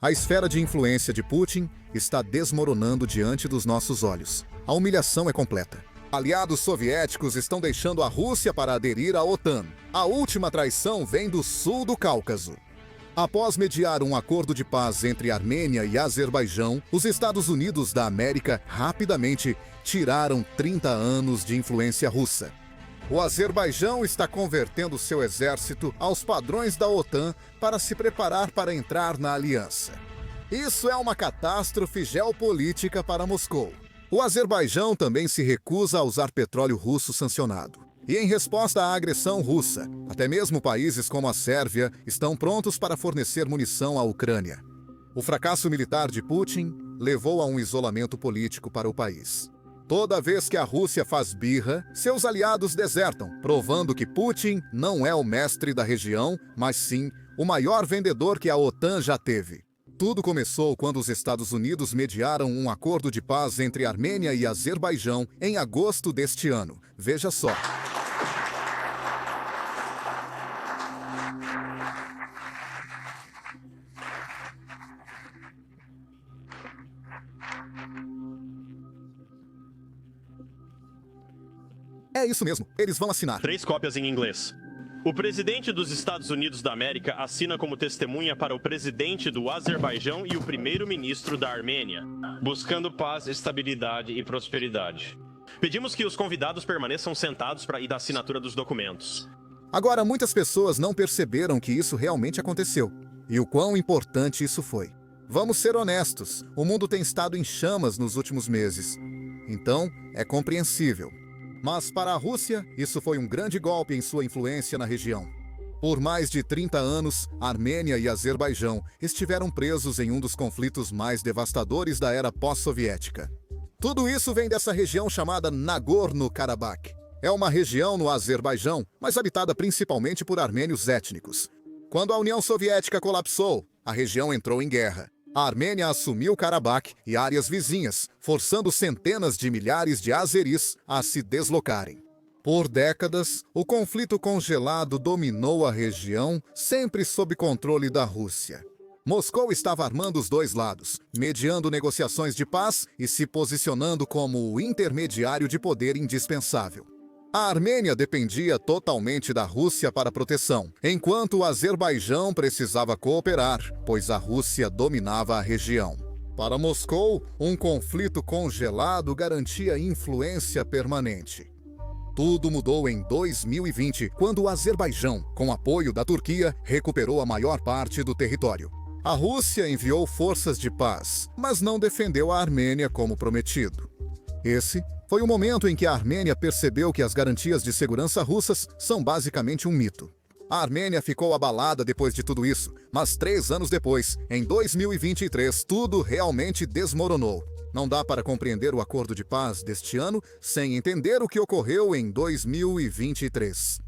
A esfera de influência de Putin está desmoronando diante dos nossos olhos. A humilhação é completa. Aliados soviéticos estão deixando a Rússia para aderir à OTAN. A última traição vem do sul do Cáucaso. Após mediar um acordo de paz entre Armênia e Azerbaijão, os Estados Unidos da América rapidamente tiraram 30 anos de influência russa. O Azerbaijão está convertendo seu exército aos padrões da OTAN para se preparar para entrar na aliança. Isso é uma catástrofe geopolítica para Moscou. O Azerbaijão também se recusa a usar petróleo russo sancionado. E em resposta à agressão russa, até mesmo países como a Sérvia estão prontos para fornecer munição à Ucrânia. O fracasso militar de Putin levou a um isolamento político para o país. Toda vez que a Rússia faz birra, seus aliados desertam, provando que Putin não é o mestre da região, mas sim o maior vendedor que a OTAN já teve. Tudo começou quando os Estados Unidos mediaram um acordo de paz entre Armênia e Azerbaijão em agosto deste ano. Veja só. É isso mesmo, eles vão assinar. 3 cópias em inglês. O presidente dos Estados Unidos da América assina como testemunha para o presidente do Azerbaijão e o primeiro-ministro da Armênia, buscando paz, estabilidade e prosperidade. Pedimos que os convidados permaneçam sentados para ir da assinatura dos documentos. Agora, muitas pessoas não perceberam que isso realmente aconteceu e o quão importante isso foi. Vamos ser honestos, o mundo tem estado em chamas nos últimos meses. Então, é compreensível. Mas para a Rússia, isso foi um grande golpe em sua influência na região. Por mais de 30 anos, Armênia e Azerbaijão estiveram presos em um dos conflitos mais devastadores da era pós-soviética. Tudo isso vem dessa região chamada Nagorno-Karabakh. É uma região no Azerbaijão, mas habitada principalmente por armênios étnicos. Quando a União Soviética colapsou, a região entrou em guerra. A Armênia assumiu Karabakh e áreas vizinhas, forçando centenas de milhares de azeris a se deslocarem. Por décadas, o conflito congelado dominou a região, sempre sob controle da Rússia. Moscou estava armando os dois lados, mediando negociações de paz e se posicionando como o intermediário de poder indispensável. A Armênia dependia totalmente da Rússia para proteção, enquanto o Azerbaijão precisava cooperar, pois a Rússia dominava a região. Para Moscou, um conflito congelado garantia influência permanente. Tudo mudou em 2020, quando o Azerbaijão, com apoio da Turquia, recuperou a maior parte do território. A Rússia enviou forças de paz, mas não defendeu a Armênia como prometido. Esse foi o momento em que a Armênia percebeu que as garantias de segurança russas são basicamente um mito. A Armênia ficou abalada depois de tudo isso, mas 3 anos depois, em 2023, tudo realmente desmoronou. Não dá para compreender o acordo de paz deste ano sem entender o que ocorreu em 2023.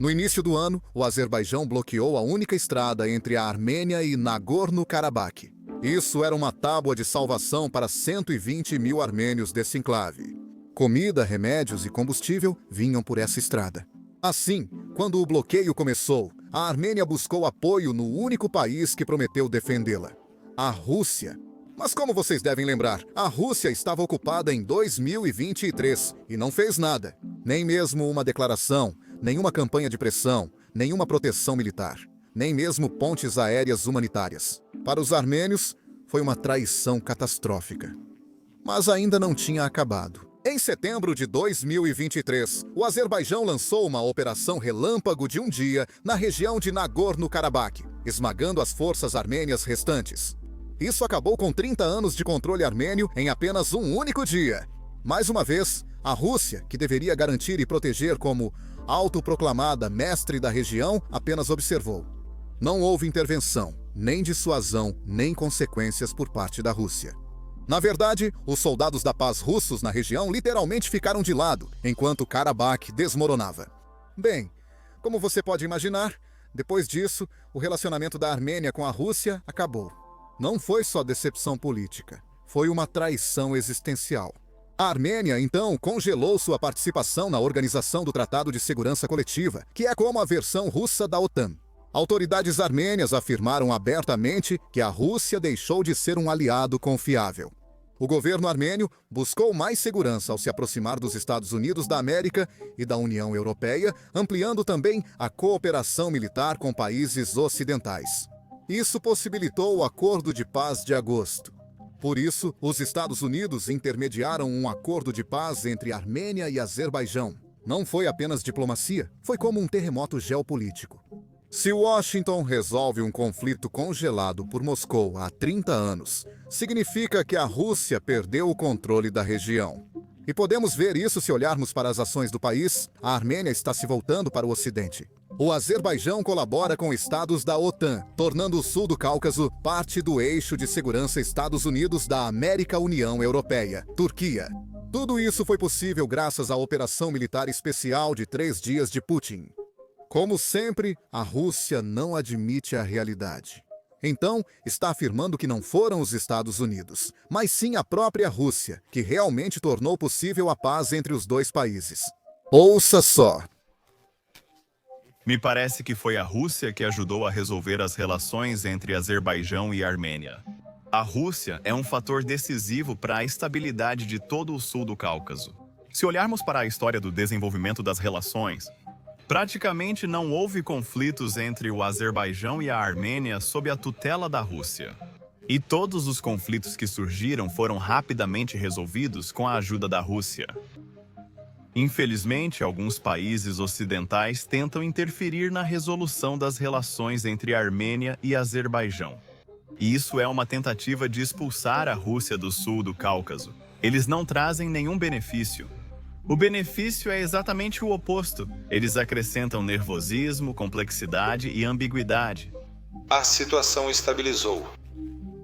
No início do ano, o Azerbaijão bloqueou a única estrada entre a Armênia e Nagorno-Karabakh. Isso era uma tábua de salvação para 120 mil armênios desse enclave. Comida, remédios e combustível vinham por essa estrada. Assim, quando o bloqueio começou, a Armênia buscou apoio no único país que prometeu defendê-la: a Rússia. Mas como vocês devem lembrar, a Rússia estava ocupada em 2023 e não fez nada. Nem mesmo uma declaração, nenhuma campanha de pressão, nenhuma proteção militar, nem mesmo pontes aéreas humanitárias. Para os armênios, foi uma traição catastrófica. Mas ainda não tinha acabado. Em setembro de 2023, o Azerbaijão lançou uma operação relâmpago de um dia na região de Nagorno-Karabakh, esmagando as forças armênias restantes. Isso acabou com 30 anos de controle armênio em apenas um único dia. Mais uma vez, a Rússia, que deveria garantir e proteger como autoproclamada mestre da região, apenas observou. Não houve intervenção, nem dissuasão, nem consequências por parte da Rússia. Na verdade, os soldados da paz russos na região literalmente ficaram de lado, enquanto Karabakh desmoronava. Bem, como você pode imaginar, depois disso, o relacionamento da Armênia com a Rússia acabou. Não foi só decepção política, foi uma traição existencial. A Armênia, então, congelou sua participação na Organização do Tratado de Segurança Coletiva, que é como a versão russa da OTAN. Autoridades armênias afirmaram abertamente que a Rússia deixou de ser um aliado confiável. O governo armênio buscou mais segurança ao se aproximar dos Estados Unidos da América e da União Europeia, ampliando também a cooperação militar com países ocidentais. Isso possibilitou o Acordo de Paz de agosto. Por isso, os Estados Unidos intermediaram um acordo de paz entre Armênia e Azerbaijão. Não foi apenas diplomacia, foi como um terremoto geopolítico. Se Washington resolve um conflito congelado por Moscou há 30 anos, significa que a Rússia perdeu o controle da região. E podemos ver isso se olharmos para as ações do país. A Armênia está se voltando para o Ocidente. O Azerbaijão colabora com estados da OTAN, tornando o sul do Cáucaso parte do eixo de segurança Estados Unidos da América-União Europeia, Turquia. Tudo isso foi possível graças à operação militar especial de 3 dias de Putin. Como sempre, a Rússia não admite a realidade. Então, está afirmando que não foram os Estados Unidos, mas sim a própria Rússia, que realmente tornou possível a paz entre os dois países. Ouça só. Me parece que foi a Rússia que ajudou a resolver as relações entre Azerbaijão e Armênia. A Rússia é um fator decisivo para a estabilidade de todo o sul do Cáucaso. Se olharmos para a história do desenvolvimento das relações, praticamente não houve conflitos entre o Azerbaijão e a Armênia sob a tutela da Rússia. E todos os conflitos que surgiram foram rapidamente resolvidos com a ajuda da Rússia. Infelizmente, alguns países ocidentais tentam interferir na resolução das relações entre Armênia e Azerbaijão. E isso é uma tentativa de expulsar a Rússia do sul do Cáucaso. Eles não trazem nenhum benefício. O benefício é exatamente o oposto. Eles acrescentam nervosismo, complexidade e ambiguidade. A situação estabilizou.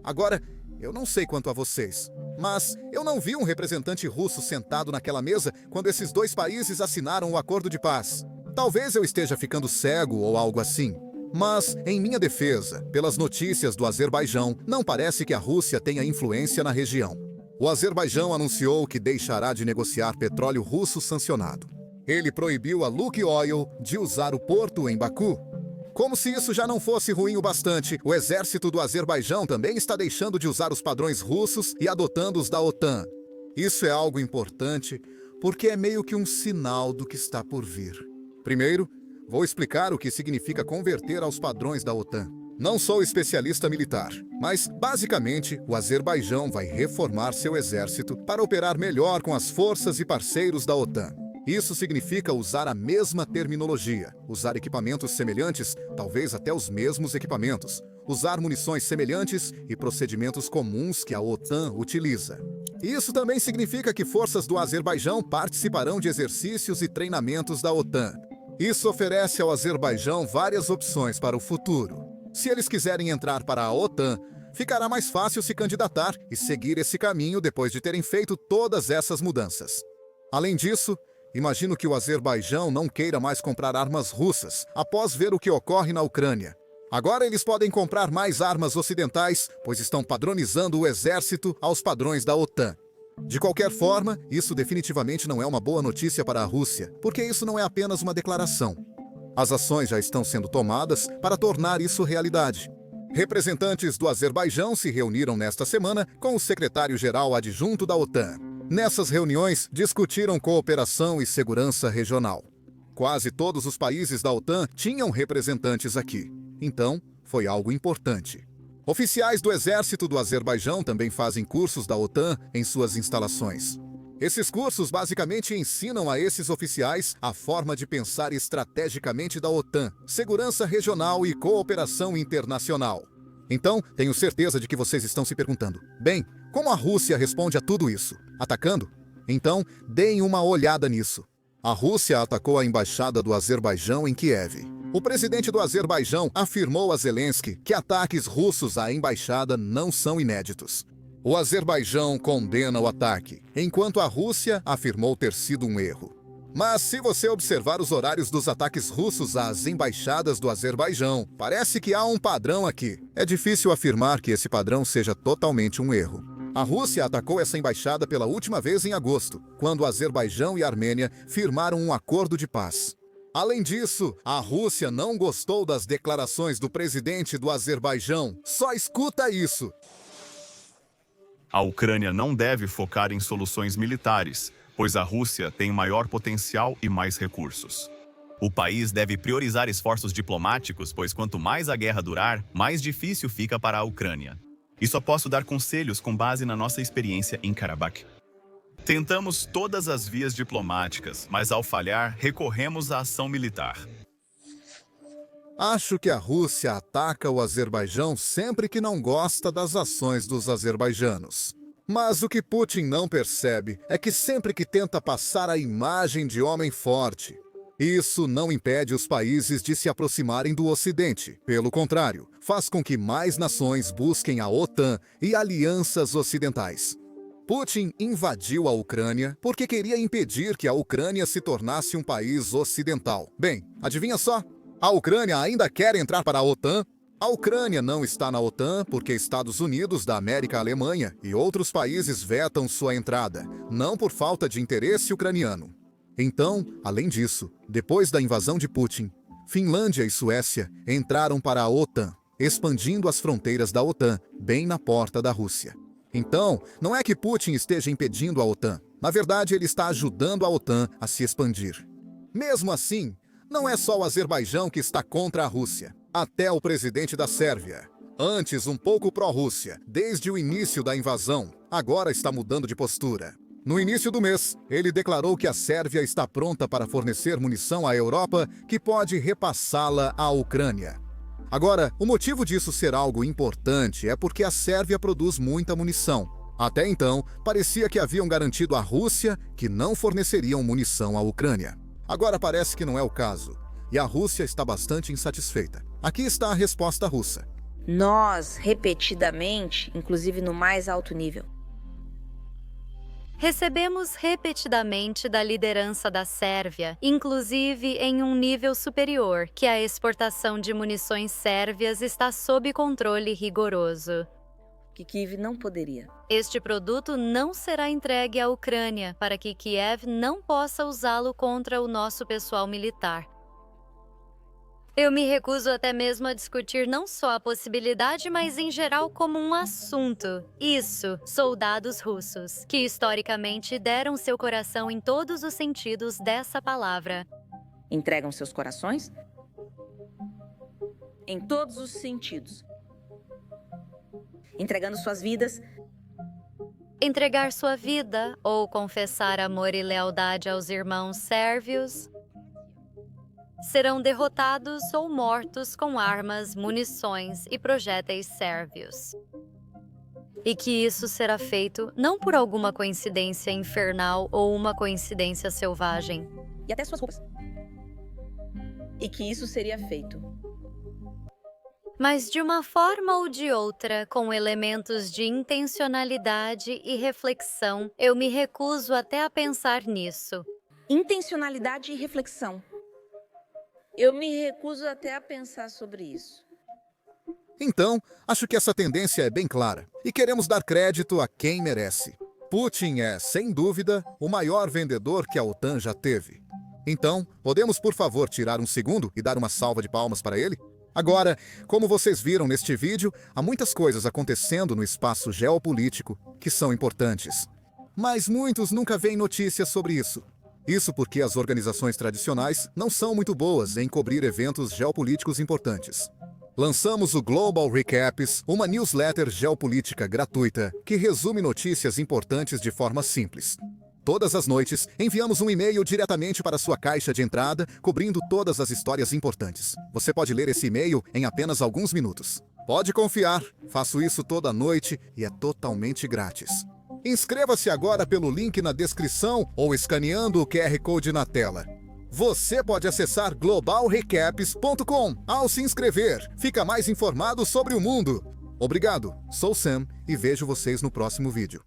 Agora, eu não sei quanto a vocês, mas eu não vi um representante russo sentado naquela mesa quando esses dois países assinaram o acordo de paz. Talvez eu esteja ficando cego ou algo assim. Mas, em minha defesa, pelas notícias do Azerbaijão, não parece que a Rússia tenha influência na região. O Azerbaijão anunciou que deixará de negociar petróleo russo sancionado. Ele proibiu a Lukoil de usar o porto em Baku. Como se isso já não fosse ruim o bastante, o exército do Azerbaijão também está deixando de usar os padrões russos e adotando os da OTAN. Isso é algo importante, porque é meio que um sinal do que está por vir. Primeiro, vou explicar o que significa converter aos padrões da OTAN. Não sou especialista militar, mas, basicamente, o Azerbaijão vai reformar seu exército para operar melhor com as forças e parceiros da OTAN. Isso significa usar a mesma terminologia, usar equipamentos semelhantes, talvez até os mesmos equipamentos, usar munições semelhantes e procedimentos comuns que a OTAN utiliza. Isso também significa que forças do Azerbaijão participarão de exercícios e treinamentos da OTAN. Isso oferece ao Azerbaijão várias opções para o futuro. Se eles quiserem entrar para a OTAN, ficará mais fácil se candidatar e seguir esse caminho depois de terem feito todas essas mudanças. Além disso, imagino que o Azerbaijão não queira mais comprar armas russas após ver o que ocorre na Ucrânia. Agora eles podem comprar mais armas ocidentais, pois estão padronizando o exército aos padrões da OTAN. De qualquer forma, isso definitivamente não é uma boa notícia para a Rússia, porque isso não é apenas uma declaração. As ações já estão sendo tomadas para tornar isso realidade. Representantes do Azerbaijão se reuniram nesta semana com o secretário-geral adjunto da OTAN. Nessas reuniões, discutiram cooperação e segurança regional. Quase todos os países da OTAN tinham representantes aqui. Então, foi algo importante. Oficiais do exército do Azerbaijão também fazem cursos da OTAN em suas instalações. Esses cursos basicamente ensinam a esses oficiais a forma de pensar estrategicamente da OTAN, segurança regional e cooperação internacional. Então, tenho certeza de que vocês estão se perguntando: bem, como a Rússia responde a tudo isso? Atacando? Então, deem uma olhada nisso. A Rússia atacou a embaixada do Azerbaijão em Kiev. O presidente do Azerbaijão afirmou a Zelensky que ataques russos à embaixada não são inéditos. O Azerbaijão condena o ataque, enquanto a Rússia afirmou ter sido um erro. Mas se você observar os horários dos ataques russos às embaixadas do Azerbaijão, parece que há um padrão aqui. É difícil afirmar que esse padrão seja totalmente um erro. A Rússia atacou essa embaixada pela última vez em agosto, quando o Azerbaijão e a Armênia firmaram um acordo de paz. Além disso, a Rússia não gostou das declarações do presidente do Azerbaijão. Só escuta isso. A Ucrânia não deve focar em soluções militares, pois a Rússia tem maior potencial e mais recursos. O país deve priorizar esforços diplomáticos, pois quanto mais a guerra durar, mais difícil fica para a Ucrânia. E só posso dar conselhos com base na nossa experiência em Karabakh. Tentamos todas as vias diplomáticas, mas ao falhar, recorremos à ação militar. Acho que a Rússia ataca o Azerbaijão sempre que não gosta das ações dos azerbaijanos. Mas o que Putin não percebe é que sempre que tenta passar a imagem de homem forte, isso não impede os países de se aproximarem do Ocidente. Pelo contrário, faz com que mais nações busquem a OTAN e alianças ocidentais. Putin invadiu a Ucrânia porque queria impedir que a Ucrânia se tornasse um país ocidental. Bem, adivinha só? A Ucrânia ainda quer entrar para a OTAN? A Ucrânia não está na OTAN porque Estados Unidos da América, Alemanha e outros países vetam sua entrada, não por falta de interesse ucraniano. Então, além disso, depois da invasão de Putin, Finlândia e Suécia entraram para a OTAN, expandindo as fronteiras da OTAN bem na porta da Rússia. Então, não é que Putin esteja impedindo a OTAN. Na verdade, ele está ajudando a OTAN a se expandir. Mesmo assim, não é só o Azerbaijão que está contra a Rússia. Até o presidente da Sérvia, antes um pouco pró-Rússia, desde o início da invasão, agora está mudando de postura. No início do mês, ele declarou que a Sérvia está pronta para fornecer munição à Europa que pode repassá-la à Ucrânia. Agora, o motivo disso ser algo importante é porque a Sérvia produz muita munição. Até então, parecia que haviam garantido à Rússia que não forneceriam munição à Ucrânia. Agora parece que não é o caso, e a Rússia está bastante insatisfeita. Aqui está a resposta russa. Nós, repetidamente, inclusive no mais alto nível, recebemos repetidamente da liderança da Sérvia, inclusive em um nível superior, que a exportação de munições sérvias está sob controle rigoroso. que Kiev não poderia. Este produto não será entregue à Ucrânia para que Kiev não possa usá-lo contra o nosso pessoal militar. Eu me recuso até mesmo a discutir não só a possibilidade, mas em geral como um assunto. Isso, soldados russos, que historicamente deram seu coração em todos os sentidos dessa palavra. Entregam seus corações? Em todos os sentidos. Entregando suas vidas. Entregar sua vida ou confessar amor e lealdade aos irmãos sérvios serão derrotados ou mortos com armas, munições e projéteis sérvios. E que isso será feito não por alguma coincidência infernal ou uma coincidência selvagem. E até suas roupas. E que isso seria feito. Mas de uma forma ou de outra, com elementos de intencionalidade e reflexão, eu me recuso até a pensar nisso. Intencionalidade e reflexão. Eu me recuso até a pensar sobre isso. Então, acho que essa tendência é bem clara, e queremos dar crédito a quem merece. Putin é, sem dúvida, o maior vendedor que a OTAN já teve. Então, podemos, por favor, tirar um segundo e dar uma salva de palmas para ele? Agora, como vocês viram neste vídeo, há muitas coisas acontecendo no espaço geopolítico que são importantes. Mas muitos nunca veem notícias sobre isso. Isso porque as organizações tradicionais não são muito boas em cobrir eventos geopolíticos importantes. Lançamos o Global Recaps, uma newsletter geopolítica gratuita que resume notícias importantes de forma simples. Todas as noites, enviamos um e-mail diretamente para sua caixa de entrada, cobrindo todas as histórias importantes. Você pode ler esse e-mail em apenas alguns minutos. Pode confiar, faço isso toda noite e é totalmente grátis. Inscreva-se agora pelo link na descrição ou escaneando o QR Code na tela. Você pode acessar globalrecaps.com. Ao se inscrever, fica mais informado sobre o mundo. Obrigado, sou Sam e vejo vocês no próximo vídeo.